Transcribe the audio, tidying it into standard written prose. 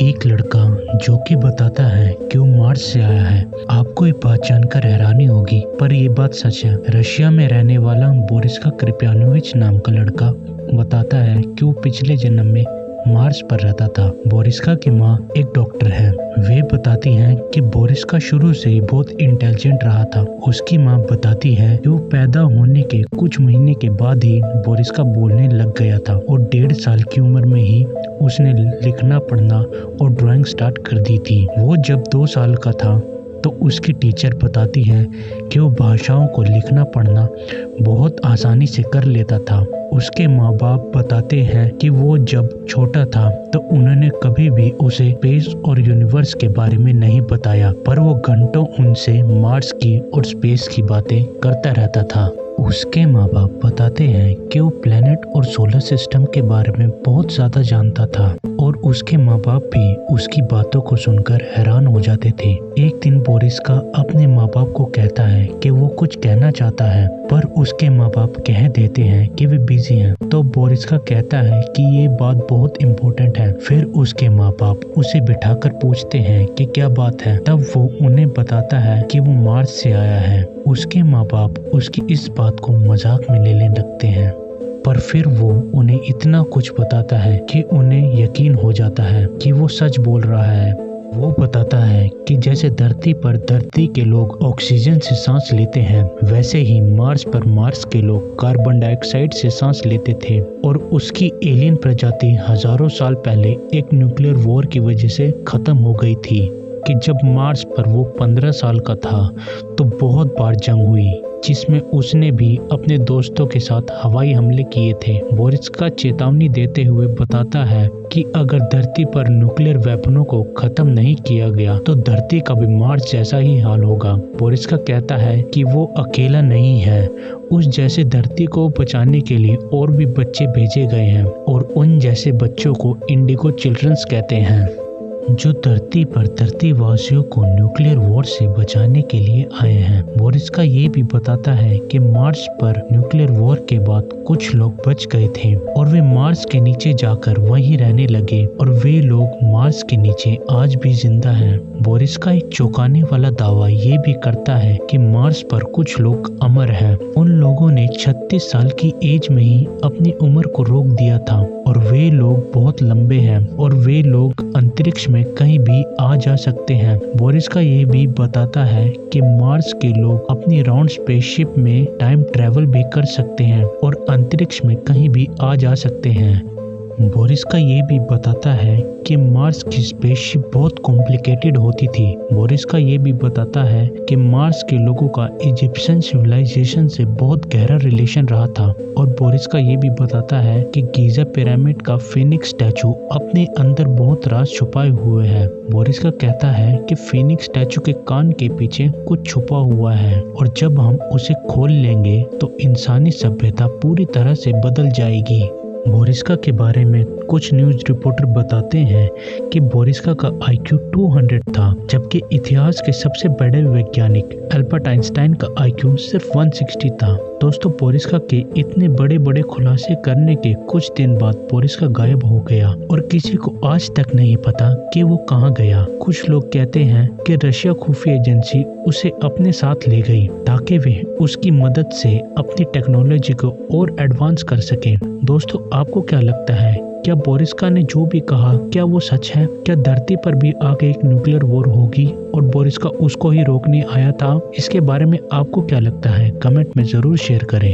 एक लड़का जो कि बताता है कि वो मार्स से आया है। आपको ये बात जानकर हैरानी होगी, पर ये बात सच है। रशिया में रहने वाला बोरिस्का क्रिप्यानोविच नाम का लड़का बताता है कि वो पिछले जन्म में मार्स पर रहता था। बोरिस्का की माँ एक डॉक्टर है। वे बताती हैं कि बोरिस्का शुरू से ही बहुत इंटेलिजेंट रहा था। उसकी माँ बताती है कि वो पैदा होने के कुछ महीने के बाद ही बोरिस्का बोलने लग गया था और 1.5 साल की उम्र में ही उसने लिखना पढ़ना और ड्राइंग स्टार्ट कर दी थी। वो जब 2 साल का था तो उसकी टीचर बताती है कि वो भाषाओं को लिखना पढ़ना बहुत आसानी से कर लेता था। उसके माँ बाप बताते हैं कि वो जब छोटा था तो उन्होंने कभी भी उसे स्पेस और यूनिवर्स के बारे में नहीं बताया, पर वो घंटों उनसे मार्स की और स्पेस की बातें करता रहता था। उसके माँ बाप बताते हैं कि वो प्लेनेट और सोलर सिस्टम के बारे में बहुत ज़्यादा जानता था और उसके माँ बाप भी उसकी बातों को सुनकर हैरान हो जाते थे। एक दिन बोरिस्का अपने माँ बाप को कहता है कि वो कुछ कहना चाहता है, पर उसके माँ बाप कह देते हैं कि वे बिजी हैं। तो बोरिस्का कहता है कि ये बात बहुत इम्पोर्टेंट है। फिर उसके माँ बाप उसे बिठाकर पूछते हैं कि क्या बात है। तब वो उन्हें बताता है कि वो मार्स से आया है। उसके माँ बाप उसकी इस बात को मजाक में लेने लगते हैं, पर फिर वो उन्हें इतना कुछ बताता है कि उन्हें यकीन हो जाता है कि वो सच बोल रहा है। वो बताता है कि जैसे धरती के लोग ऑक्सीजन से सांस लेते हैं, वैसे ही मार्स पर मार्स के लोग कार्बन डाइऑक्साइड से सांस लेते थे और उसकी एलियन प्रजाति हजारों साल पहले एक न्यूक्लियर वॉर की वजह से खत्म हो गई थी। कि जब मार्स पर वो 15 साल का था तो बहुत बार जंग हुई, जिसमें उसने भी अपने दोस्तों के साथ हवाई हमले किए थे। बोरिस्का चेतावनी देते हुए बताता है कि अगर धरती पर न्यूक्लियर वेपनों को खत्म नहीं किया गया तो धरती का भी मार्स जैसा ही हाल होगा। बोरिस्का कहता है कि वो अकेला नहीं है, उस जैसे धरती को बचाने के लिए और भी बच्चे भेजे गए हैं और उन जैसे बच्चों को इंडिगो चिल्ड्रंस कहते हैं, जो धरती पर धरतीवासियों को न्यूक्लियर वॉर से बचाने के लिए आए हैं। बोरिस्का ये भी बताता है कि मार्स पर न्यूक्लियर वॉर के बाद कुछ लोग बच गए थे और वे मार्स के नीचे जाकर वहीं रहने लगे और वे लोग मार्स के नीचे आज भी जिंदा हैं। बोरिस्का एक चौंकाने वाला दावा ये भी करता है कि मार्स पर कुछ लोग अमर हैं। उन लोगों ने 36 साल की एज में ही अपनी उम्र को रोक दिया था और वे लोग बहुत लंबे हैं और वे लोग अंतरिक्ष में कहीं भी आ जा सकते हैं। बोरिस्का ये भी बताता है कि मार्स के लोग अपनी राउंड स्पेसशिप में टाइम ट्रेवल भी कर सकते हैं और अंतरिक्ष में कहीं भी आ जा सकते हैं। बोरिस्का ये भी बताता है कि मार्स की स्पेसशिप बहुत कॉम्प्लिकेटेड होती थी। बोरिस्का ये भी बताता है कि मार्स के लोगों का इजिप्शियन सिविलाइजेशन से बहुत गहरा रिलेशन रहा था और बोरिस्का ये भी बताता है कि गीजा पिरामिड का फिनिक्स स्टैचू अपने अंदर बहुत राज छुपाए हुए है। बोरिस्का कहता है कि फिनिक्स स्टैचू के कान के पीछे कुछ छुपा हुआ है और जब हम उसे खोल लेंगे तो इंसानी सभ्यता पूरी तरह से बदल जाएगी। बोरिस्का के बारे में कुछ न्यूज रिपोर्टर बताते हैं कि बोरिस्का का IQ 200 था, जबकि इतिहास के सबसे बड़े वैज्ञानिक अल्बर्ट आइंस्टाइन का IQ सिर्फ 160 था। दोस्तों, बोरिस्का के इतने बड़े बड़े खुलासे करने के कुछ दिन बाद बोरिस्का गायब हो गया और किसी को आज तक नहीं पता कि वो कहाँ गया। कुछ लोग कहते हैं कि रशिया खुफिया एजेंसी उसे अपने साथ ले गई ताकि वे उसकी मदद से अपनी टेक्नोलॉजी को और एडवांस कर सकें। दोस्तों, आपको क्या लगता है, क्या बोरिस्का ने जो भी कहा क्या वो सच है? क्या धरती पर भी आगे एक न्यूक्लियर वॉर होगी और बोरिस्का उसको ही रोकने आया था? इसके बारे में आपको क्या लगता है? कमेंट में जरूर शेयर करें।